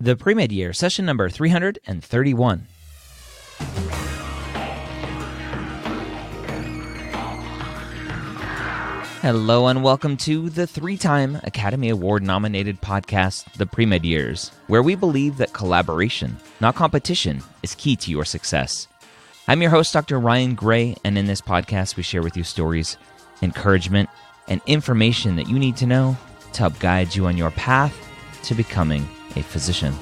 the pre-med year, session number 331. Hello and welcome to the 3-time Academy Award-nominated podcast, The Pre-Med Years, where we believe that collaboration, not competition, is key to your success. I'm your host, Dr. Ryan Gray, and in this podcast, we share with you stories, encouragement, and information that you need to know to help guide you on your path to becoming a physician.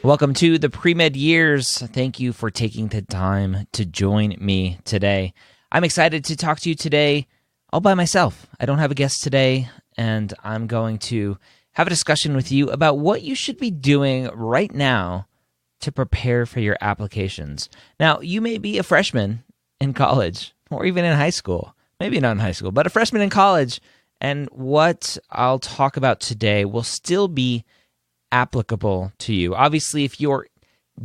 Welcome to the Pre-Med Years. Thank you for taking the time to join me today. I'm excited to talk to you today all by myself. I don't have a guest today, and I'm going to have a discussion with you about what you should be doing right now to prepare for your applications. Now, you may be a freshman in college or even in high school. Maybe not in high school, but a freshman in college. And what I'll talk about today will still be applicable to you. Obviously, if you're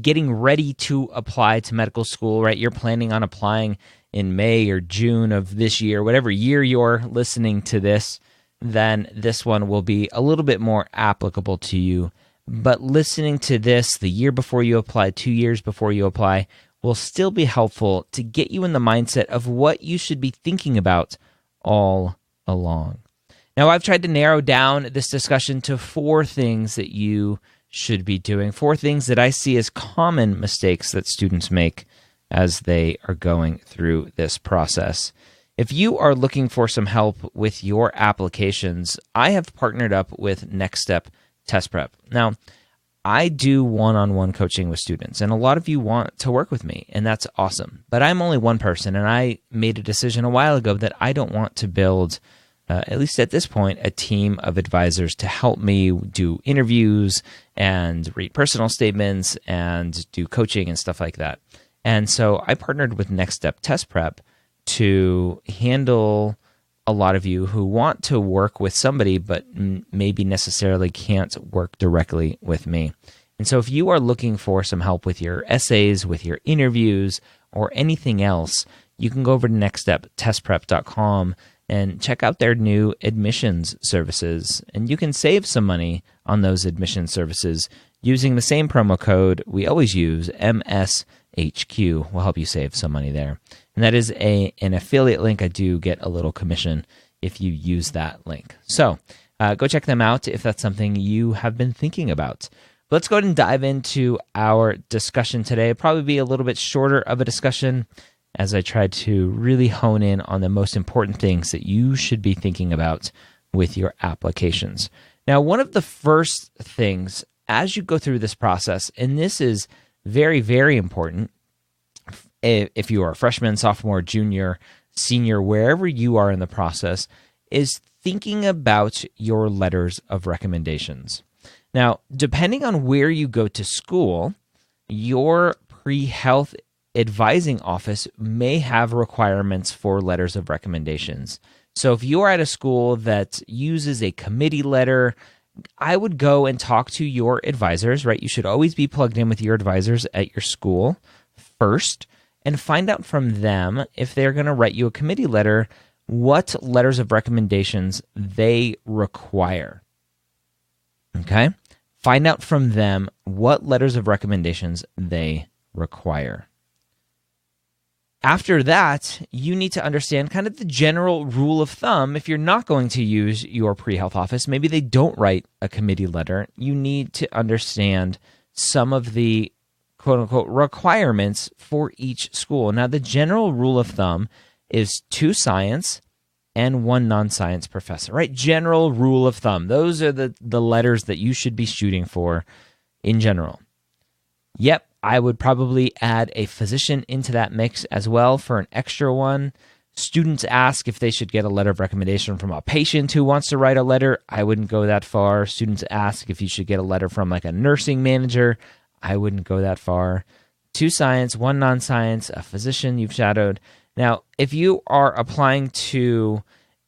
getting ready to apply to medical school, right, you're planning on applying in May or June of this year, whatever year you're listening to this, then this one will be a little bit more applicable to you. But listening to this the year before you apply, 2 years before you apply, will still be helpful to get you in the mindset of what you should be thinking about all along. Now, I've tried to narrow down this discussion to 4 things that you should be doing, 4 things that I see as common mistakes that students make as they are going through this process. If you are looking for some help with your applications, I have partnered up with Next Step Test Prep. Now, I do one-on-one coaching with students, and a lot of you want to work with me, and that's awesome. But I'm only one person, and I made a decision a while ago that I don't want to build, at least at this point, a team of advisors to help me do interviews and read personal statements and do coaching and stuff like that. And so I partnered with Next Step Test Prep to handle a lot of you who want to work with somebody but maybe necessarily can't work directly with me. And so if you are looking for some help with your essays, with your interviews, or anything else, you can go over to nextsteptestprep.com and check out their new admissions services. And you can save some money on those admissions services using the same promo code we always use, MSHQ. Will help you save some money there. And that is an affiliate link. I do get a little commission if you use that link. So go check them out if that's something you have been thinking about. Let's go ahead and dive into our discussion today. It'll probably be a little bit shorter of a discussion as I try to really hone in on the most important things that you should be thinking about with your applications. Now, one of the first things as you go through this process, and this is very, very important, if you are a freshman, sophomore, junior, senior, wherever you are in the process, is thinking about your letters of recommendations. Now, depending on where you go to school, your pre-health advising office may have requirements for letters of recommendations. So if you're at a school that uses a committee letter, I would go and talk to your advisors, right? You should always be plugged in with your advisors at your school first and find out from them if they're going to write you a committee letter, what letters of recommendations they require. Okay? Find out from them what letters of recommendations they require. After that, you need to understand kind of the general rule of thumb. If you're not going to use your pre-health office, maybe they don't write a committee letter, you need to understand some of the quote-unquote requirements for each school. Now, the general rule of thumb is 2 science and 1 non-science professor, right? General rule of thumb. Those are the letters that you should be shooting for in general. Yep. I would probably add a physician into that mix as well for an extra one. Students ask if they should get a letter of recommendation from a patient who wants to write a letter. I wouldn't go that far. Students ask if you should get a letter from like a nursing manager. I wouldn't go that far. 2 science, 1 non-science, a physician you've shadowed. Now, if you are applying to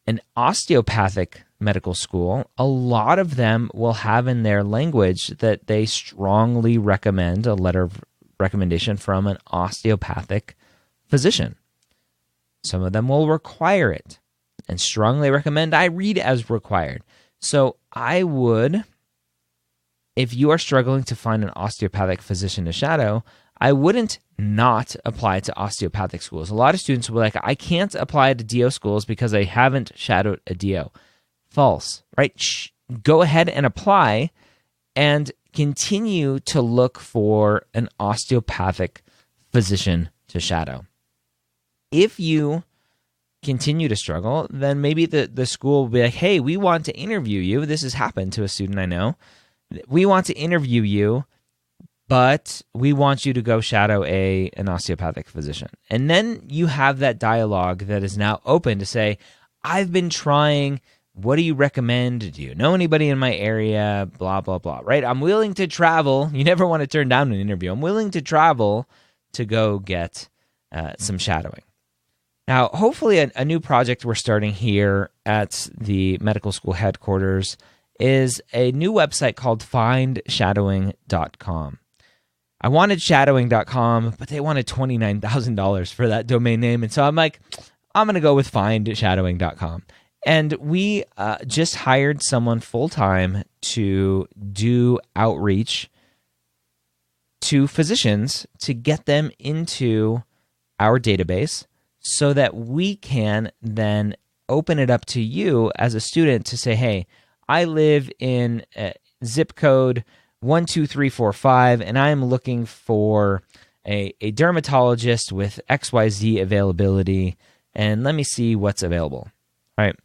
an osteopathic medical school, a lot of them will have in their language that they strongly recommend a letter of recommendation from an osteopathic physician. Some of them will require it and strongly recommend I read as required. So I would if you are struggling to find an osteopathic physician to shadow, I wouldn't not apply to osteopathic schools. A lot of students will be like, I can't apply to DO schools because I haven't shadowed a DO. False, right? Go ahead and apply and continue to look for an osteopathic physician to shadow. If you continue to struggle, then maybe the school will be like, hey, we want to interview you. This has happened to a student I know. We want to interview you, but we want you to go shadow an osteopathic physician. And then you have that dialogue that is now open to say, I've been trying. What do you recommend? Do you know anybody in my area? Blah, blah, blah, right? I'm willing to travel. You never want to turn down an interview. I'm willing to travel to go get some shadowing. Now, hopefully a new project we're starting here at the medical school headquarters is a new website called findshadowing.com. I wanted shadowing.com, but they wanted $29,000 for that domain name. And so I'm like, I'm going to go with findshadowing.com. And we just hired someone full-time to do outreach to physicians to get them into our database so that we can then open it up to you as a student to say, hey, I live in zip code 12345, and I'm looking for a dermatologist with XYZ availability, and let me see what's available. All right.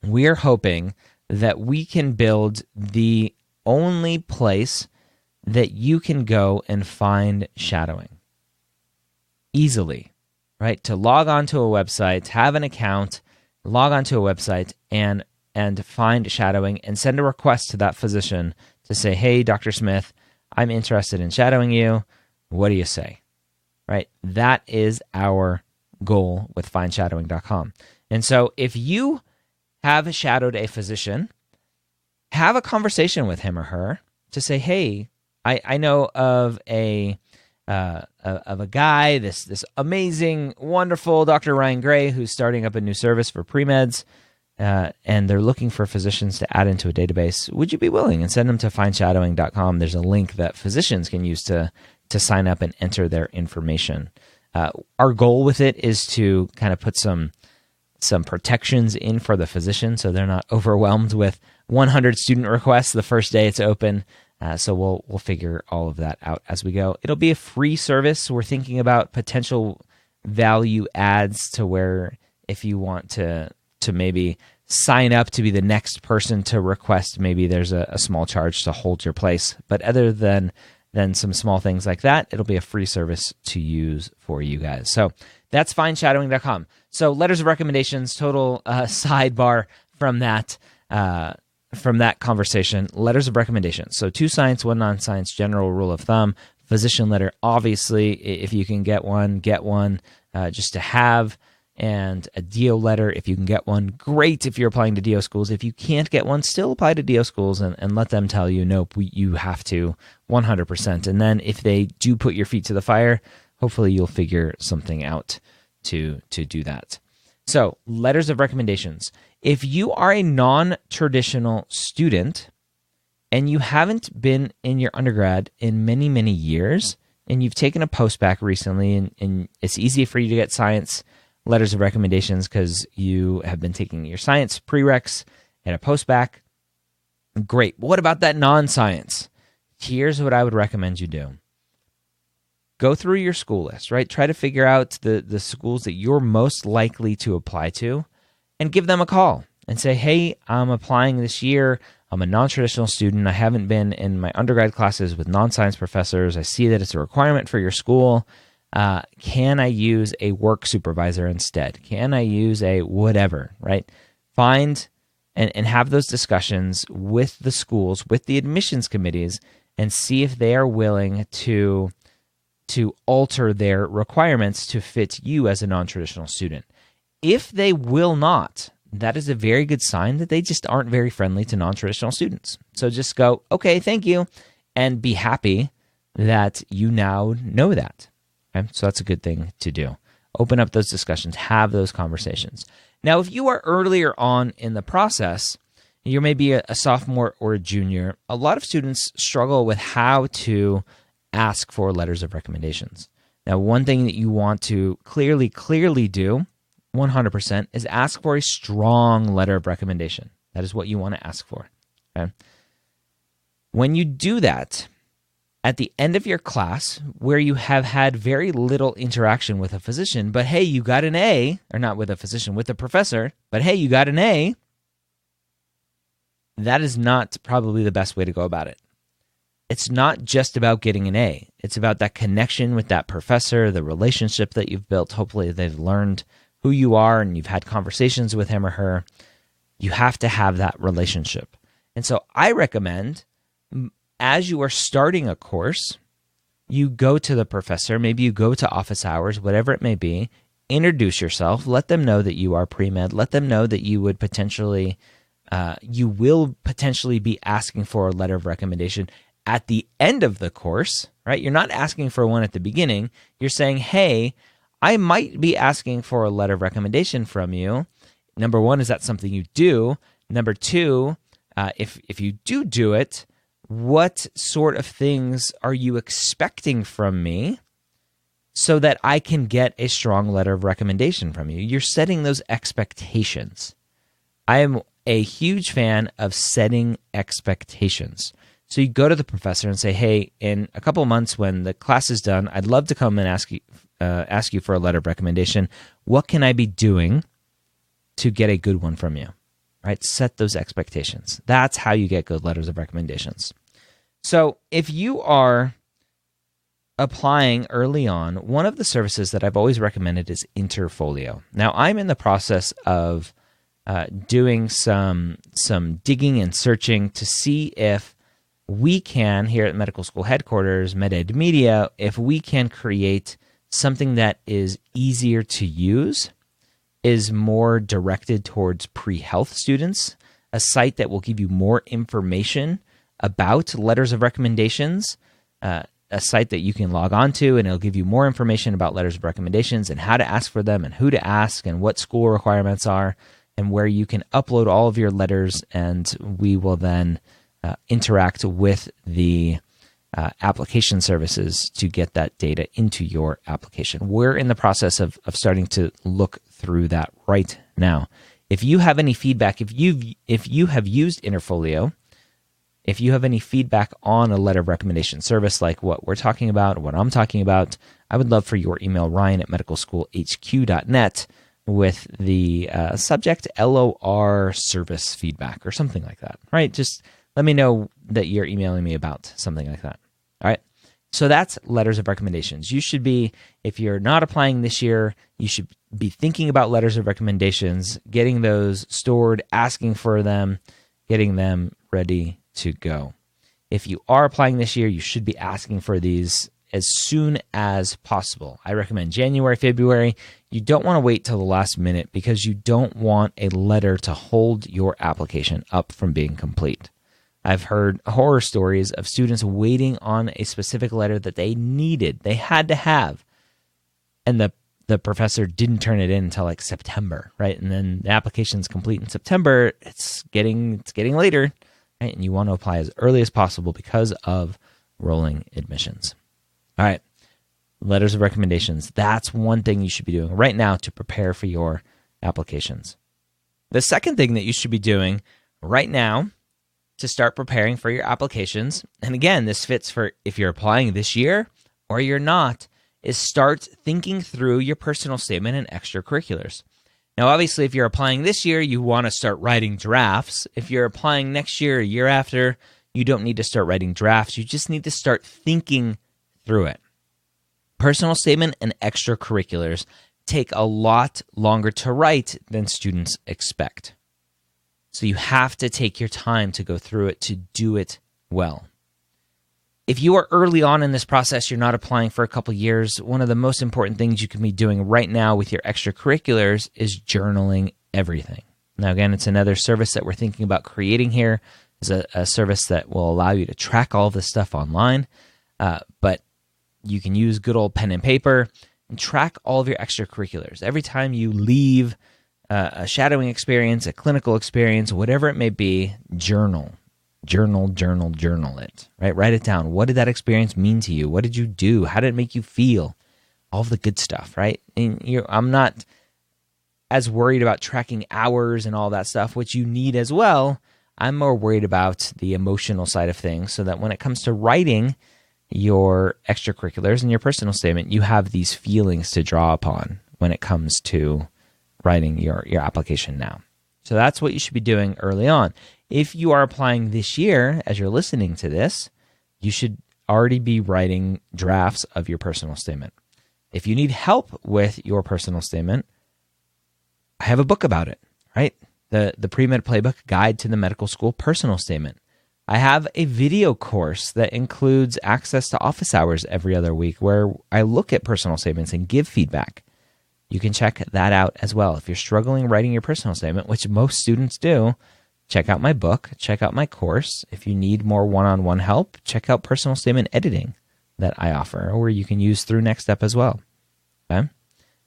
We're hoping that we can build the only place that you can go and find shadowing easily, right? To log onto a website, have an account, log onto a website, and find shadowing and send a request to that physician to say, hey, Dr. Smith, I'm interested in shadowing you. What do you say? Right? That is our goal with findshadowing.com. And so if you have shadowed a physician, have a conversation with him or her to say, hey, I know of a guy, this amazing, wonderful Dr. Ryan Gray, who's starting up a new service for pre-meds, and they're looking for physicians to add into a database. Would you be willing? And send them to findshadowing.com. There's a link that physicians can use to sign up and enter their information. Our goal with it is to kind of put some protections in for the physician so they're not overwhelmed with 100 student requests the first day it's open. So we'll figure all of that out as we go. It'll be a free service. We're thinking about potential value adds to where if you want to maybe sign up to be the next person to request, maybe there's a small charge to hold your place. But other than some small things like that, it'll be a free service to use for you guys. So that's findshadowing.com. So letters of recommendations, total sidebar from that conversation. Letters of recommendations. So 2 science, 1 non-science, general rule of thumb. Physician letter, obviously, if you can get one just to have. And a DO letter, if you can get one, great if you're applying to DO schools. If you can't get one, still apply to DO schools and let them tell you, nope, you have to 100%. And then if they do put your feet to the fire, hopefully you'll figure something out to do that. So, letters of recommendations. If you are a non-traditional student and you haven't been in your undergrad in many, many years, and you've taken a post-bac recently, and it's easy for you to get science letters of recommendations because you have been taking your science prereqs and a post-bac, great. What about that non-science? Here's what I would recommend you do. Go through your school list, right? Try to figure out the schools that you're most likely to apply to and give them a call and say, hey, I'm applying this year. I'm a non-traditional student. I haven't been in my undergrad classes with non-science professors. I see that it's a requirement for your school. Can I use a work supervisor instead? Can I use a whatever, right? Find and have those discussions with the schools, with the admissions committees, and see if they are willing to alter their requirements to fit you as a non-traditional student. If they will not, that is a very good sign that they just aren't very friendly to non-traditional students. So just go, okay, thank you, and be happy that you now know that. Okay? So that's a good thing to do. Open up those discussions, have those conversations. Now, if you are earlier on in the process you're maybe a sophomore or a junior, a lot of students struggle with how to ask for letters of recommendations. Now, one thing that you want to clearly do 100% is ask for a strong letter of recommendation. That is what you want to ask for. Okay? When you do that, at the end of your class, where you have had very little interaction with a physician, but hey, you got an A, or not with a physician, with a professor, but hey, you got an A, that is not probably the best way to go about it. It's not just about getting an A. It's about that connection with that professor, the relationship that you've built. Hopefully they've learned who you are and you've had conversations with him or her. You have to have that relationship. And so I recommend, as you are starting a course, you go to the professor, maybe you go to office hours, whatever it may be, introduce yourself, let them know that you are pre-med, let them know that you would potentially, you will potentially be asking for a letter of recommendation at the end of the course, right? You're not asking for one at the beginning. You're saying, hey, I might be asking for a letter of recommendation from you. Number one, is that something you do? Number two, if you do it, what sort of things are you expecting from me so that I can get a strong letter of recommendation from you? You're setting those expectations. I am a huge fan of setting expectations. So you go to the professor and say, hey, in a couple of months when the class is done, I'd love to come and ask you for a letter of recommendation. What can I be doing to get a good one from you? Right? Set those expectations. That's how you get good letters of recommendations. So if you are applying early on, one of the services that I've always recommended is Interfolio. Now, I'm in the process of doing some digging and searching to see if we can, here at Medical School Headquarters, MedEd Media, if we can create something that is easier to use, is more directed towards pre-health students, a site that will give you more information about letters of recommendations, a site that you can log on to, and it'll give you more information about letters of recommendations and how to ask for them and who to ask and what school requirements are, and where you can upload all of your letters, and we will then interact with the application services to get that data into your application. We're in the process of starting to look through that right now. If you have any feedback, if you have used Interfolio, if you have any feedback on a letter of recommendation service like what we're talking about, what I'm talking about, I would love for your email, ryan@medicalschoolhq.net, with the subject LOR service feedback or something like that, right? Just let me know that you're emailing me about something like that. All right. So that's letters of recommendations. You should be, if you're not applying this year, you should be thinking about letters of recommendations, getting those stored, asking for them, getting them ready to go. If you are applying this year, you should be asking for these as soon as possible. I recommend January, February. You don't want to wait till the last minute because you don't want a letter to hold your application up from being complete. I've heard horror stories of students waiting on a specific letter that they needed, they had to have, and the professor didn't turn it in until like September, right? And then the application's complete in September. It's getting later, right? And you want to apply as early as possible because of rolling admissions. All right, letters of recommendations. That's one thing you should be doing right now to prepare for your applications. The second thing that you should be doing right now to start preparing for your applications, and again, this fits for if you're applying this year or you're not, is start thinking through your personal statement and extracurriculars. Now, obviously, if you're applying this year, you want to start writing drafts. If you're applying next year or year after, you don't need to start writing drafts. You just need to start thinking through it. Personal statement and extracurriculars take a lot longer to write than students expect. So you have to take your time to go through it to do it well. If you are early on in this process, you're not applying for a couple years, one of the most important things you can be doing right now with your extracurriculars is journaling everything. Now, again, it's another service that we're thinking about creating here. It's a service that will allow you to track all of this stuff online, but you can use good old pen and paper and track all of your extracurriculars. Every time you leave a shadowing experience, a clinical experience, whatever it may be, journal it, right? Write it down. What did that experience mean to you? What did you do? How did it make you feel? All of the good stuff, right? And I'm not as worried about tracking hours and all that stuff, which you need as well. I'm more worried about the emotional side of things, so that when it comes to writing your extracurriculars and your personal statement, you have these feelings to draw upon when it comes to writing your application now. So that's what you should be doing early on. If you are applying this year, as you're listening to this, you should already be writing drafts of your personal statement. If you need help with your personal statement, I have a book about it, right? The Pre-Med Playbook Guide to the Medical School Personal Statement. I have a video course that includes access to office hours every other week where I look at personal statements and give feedback. You can check that out as well. If you're struggling writing your personal statement, which most students do, check out my book, check out my course. If you need more one-on-one help, check out personal statement editing that I offer, or you can use through Next Step as well. Okay?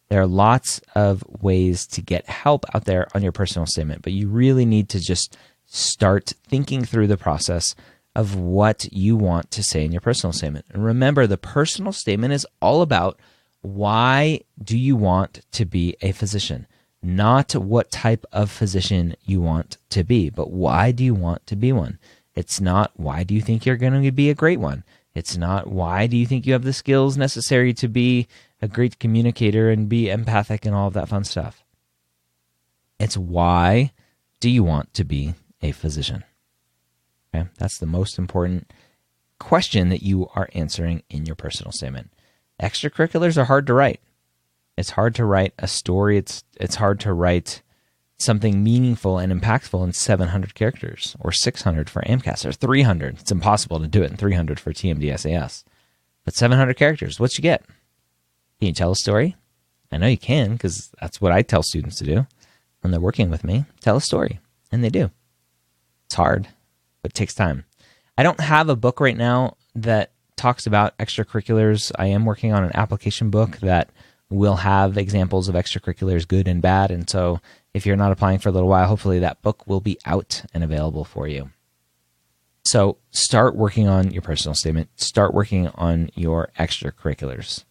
There are lots of ways to get help out there on your personal statement, but you really need to just start thinking through the process of what you want to say in your personal statement. And remember, the personal statement is all about why do you want to be a physician? Not what type of physician you want to be, but why do you want to be one? It's not why do you think you're going to be a great one? It's not why do you think you have the skills necessary to be a great communicator and be empathic and all of that fun stuff. It's why do you want to be a physician? Okay, that's the most important question that you are answering in your personal statement. Extracurriculars are hard to write. It's hard to write a story. It's hard to write something meaningful and impactful in 700 characters or 600 for AMCAS or 300. It's impossible to do it in 300 for TMD-SAS. But 700 characters, what you get? Can you tell a story? I know you can, because that's what I tell students to do when they're working with me. Tell a story, and they do. It's hard, but it takes time. I don't have a book right now that talks about extracurriculars. I am working on an application book that will have examples of extracurriculars, good and bad. And so if you're not applying for a little while, hopefully that book will be out and available for you. So start working on your personal statement. Start working on your extracurriculars.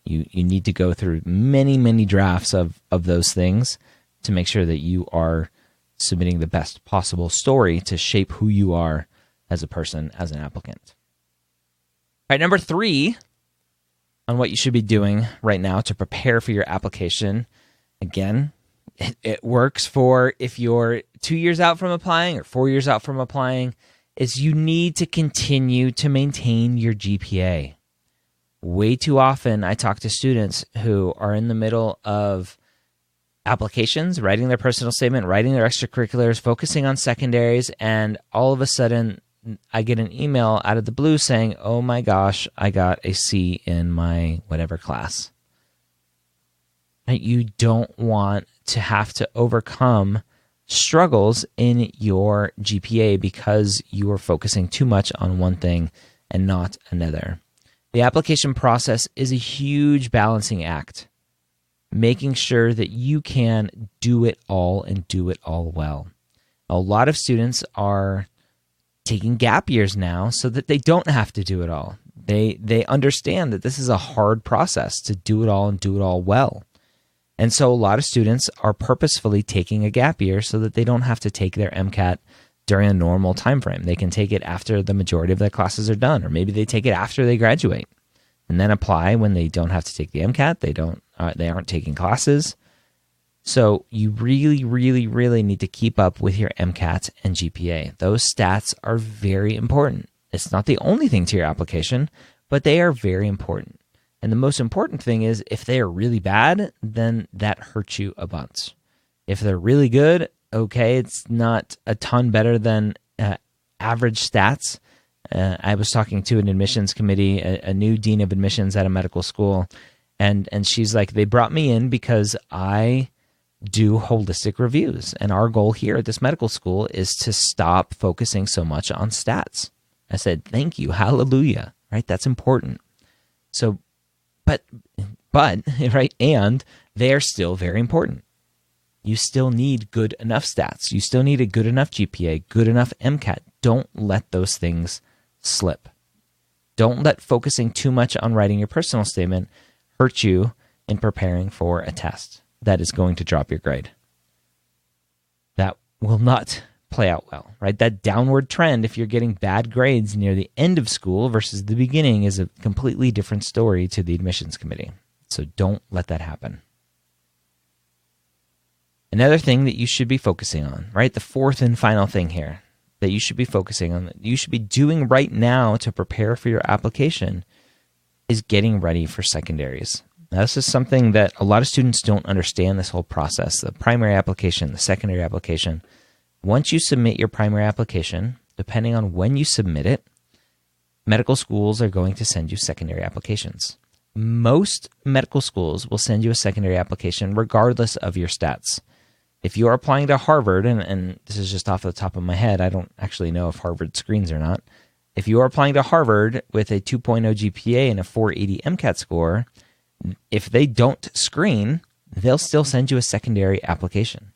You need to go through many, many drafts of those things to make sure that you are submitting the best possible story to shape who you are as a person, as an applicant. All right, number 3 on what you should be doing right now to prepare for your application. Again, it works for if you're 2 years out from applying or 4 years out from applying, is you need to continue to maintain your GPA. Way too often, I talk to students who are in the middle of applications, writing their personal statement, writing their extracurriculars, focusing on secondaries, and all of a sudden, I get an email out of the blue saying, oh my gosh, I got a C in my whatever class. You don't want to have to overcome struggles in your GPA because you are focusing too much on one thing and not another. The application process is a huge balancing act, making sure that you can do it all and do it all well. A lot of students are taking gap years now so that they don't have to do it all. They understand that this is a hard process to do it all and do it all well. And so a lot of students are purposefully taking a gap year so that they don't have to take their MCAT during a normal time frame. They can take it after the majority of their classes are done, or maybe they take it after they graduate and then apply when they don't have to take the MCAT. They aren't taking classes. So you really, really, really need to keep up with your MCAT and GPA. Those stats are very important. It's not the only thing to your application, but they are very important. And the most important thing is if they are really bad, then that hurts you a bunch. If they're really good, okay, it's not a ton better than average stats. I was talking to an admissions committee, a new dean of admissions at a medical school, and she's like, they brought me in because I do holistic reviews. And our goal here at this medical school is to stop focusing so much on stats. I said, thank you, hallelujah, right? That's important. So, but, right, and they are still very important. You still need good enough stats. You still need a good enough GPA, good enough MCAT. Don't let those things slip. Don't let focusing too much on writing your personal statement hurt you in preparing for a test that is going to drop your grade. That will not play out well, right? That downward trend, if you're getting bad grades near the end of school versus the beginning, is a completely different story to the admissions committee. So don't let that happen. Another thing that you should be focusing on, right? The fourth and final thing here that you should be focusing on, that you should be doing right now to prepare for your application, is getting ready for secondaries. Now, this is something that a lot of students don't understand, this whole process, the primary application, the secondary application. Once you submit your primary application, depending on when you submit it, medical schools are going to send you secondary applications. Most medical schools will send you a secondary application regardless of your stats. If you are applying to Harvard, and this is just off the top of my head, I don't actually know if Harvard screens or not. If you are applying to Harvard with a 2.0 GPA and a 480 MCAT score, if they don't screen, they'll still send you a secondary application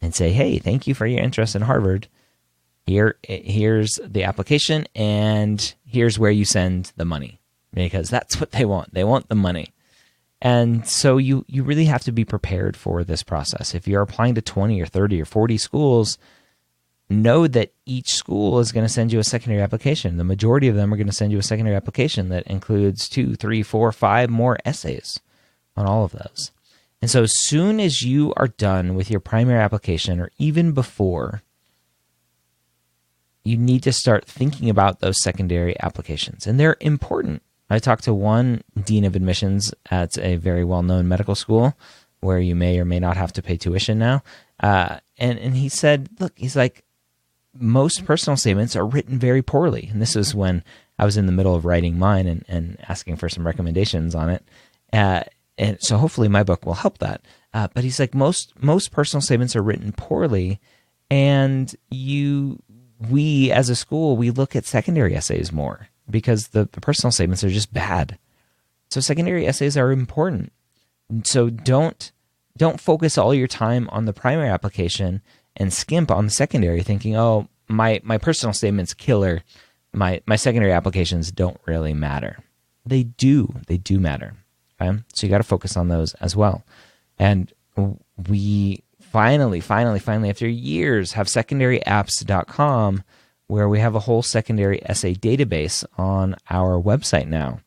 and say, hey, thank you for your interest in Harvard. Here's the application, and here's where you send the money, because that's what they want. They want the money. And so you really have to be prepared for this process. If you're applying to 20 or 30 or 40 schools, know that each school is going to send you a secondary application. The majority of them are going to send you a secondary application that includes 2, 3, 4, 5 more essays on all of those. And so as soon as you are done with your primary application, or even before, you need to start thinking about those secondary applications. And they're important. I talked to one dean of admissions at a very well-known medical school where you may or may not have to pay tuition now. And he said, look, he's like, most personal statements are written very poorly. And this was when I was in the middle of writing mine and asking for some recommendations on it. And so hopefully my book will help that. But he's like, most personal statements are written poorly, and we as a school, we look at secondary essays more because the personal statements are just bad. So secondary essays are important. And so don't focus all your time on the primary application and skimp on the secondary, thinking, oh, my personal statement's killer. My secondary applications don't really matter. They do matter. Okay? So you got to focus on those as well. And we finally, after years, have secondaryapps.com, where we have a whole secondary essay database on our website now.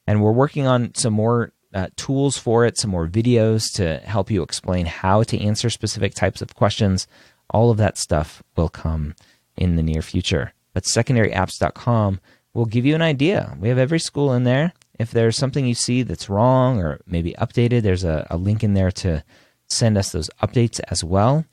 And we're working on some more tools for it, some more videos to help you explain how to answer specific types of questions. All of that stuff will come in the near future. But secondaryapps.com will give you an idea. We have every school in there. If there's something you see that's wrong or maybe updated, there's a link in there to send us those updates as well.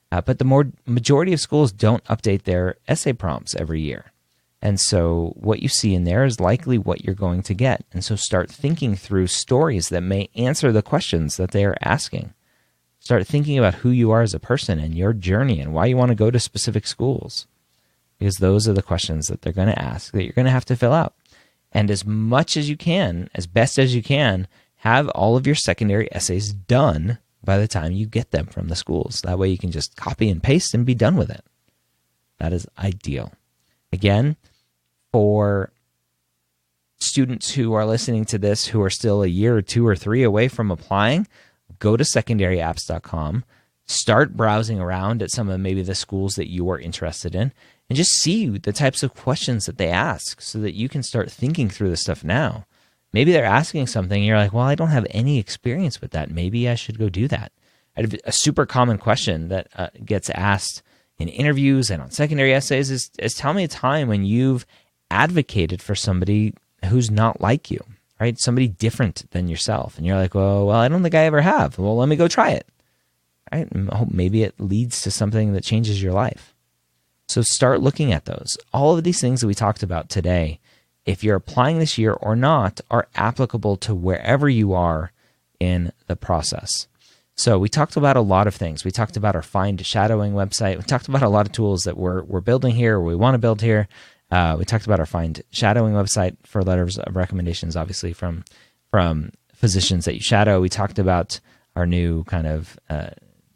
But the majority of schools don't update their essay prompts every year. And so what you see in there is likely what you're going to get. And so start thinking through stories that may answer the questions that they are asking. Start thinking about who you are as a person and your journey and why you want to go to specific schools. Because those are the questions that they're going to ask that you're going to have to fill out. And as much as you can, as best as you can, have all of your secondary essays done by the time you get them from the schools. That way you can just copy and paste and be done with it. That is ideal. Again, for students who are listening to this who are still a year or 2 or 3 away from applying, go to secondaryapps.com, start browsing around at some of maybe the schools that you are interested in, and just see the types of questions that they ask so that you can start thinking through this stuff now. Maybe they're asking something and you're like, well, I don't have any experience with that. Maybe I should go do that. A super common question that gets asked in interviews and on secondary essays is tell me a time when you've advocated for somebody who's not like you, right? Somebody different than yourself. And you're like, well, I don't think I ever have. Well, let me go try it. Right? And maybe it leads to something that changes your life. So start looking at those. All of these things that we talked about today, if you're applying this year or not, are applicable to wherever you are in the process. So we talked about a lot of things. We talked about our Find Shadowing website. We talked about a lot of tools that we're building here, or we want to build here. We talked about our Find Shadowing website for letters of recommendations, obviously from physicians that you shadow. We talked about our new kind of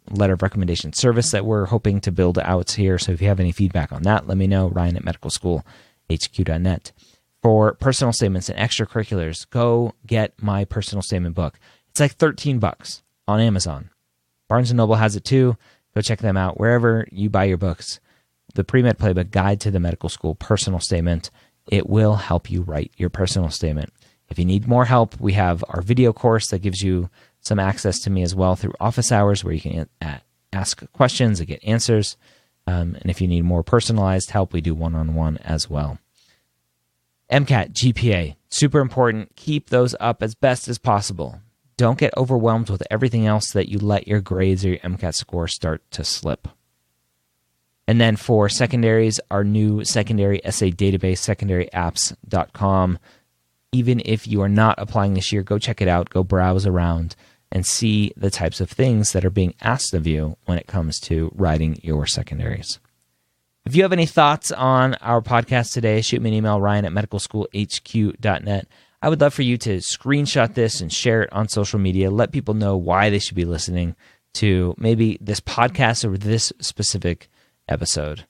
letter of recommendation service that we're hoping to build out here. So if you have any feedback on that, let me know, ryan@medicalschoolhq.net. For personal statements and extracurriculars, go get my personal statement book. It's like $13 on Amazon. Barnes & Noble has it too. Go check them out wherever you buy your books. The Pre-Med Playbook Guide to the Medical School Personal Statement. It will help you write your personal statement. If you need more help, we have our video course that gives you some access to me as well through office hours where you can ask questions and get answers. And if you need more personalized help, we do one-on-one as well. MCAT, GPA, super important. Keep those up as best as possible. Don't get overwhelmed with everything else that you let your grades or your MCAT score start to slip. And then for secondaries, our new secondary essay database, secondaryapps.com. Even if you are not applying this year, go check it out, go browse around, and see the types of things that are being asked of you when it comes to writing your secondaries. If you have any thoughts on our podcast today, shoot me an email, ryan@medicalschoolhq.net. I would love for you to screenshot this and share it on social media. Let people know why they should be listening to maybe this podcast or this specific episode.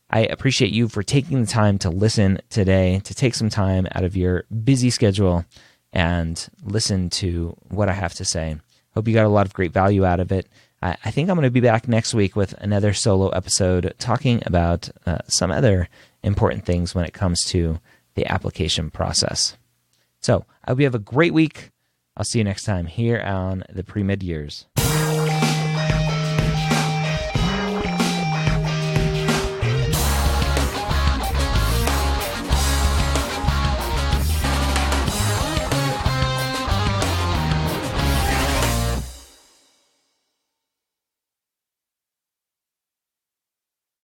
I appreciate you for taking the time to listen today, to take some time out of your busy schedule and listen to what I have to say. Hope you got a lot of great value out of it. I think I'm going to be back next week with another solo episode talking about some other important things when it comes to the application process. So I hope you have a great week. I'll see you next time here on the Pre-Med Years.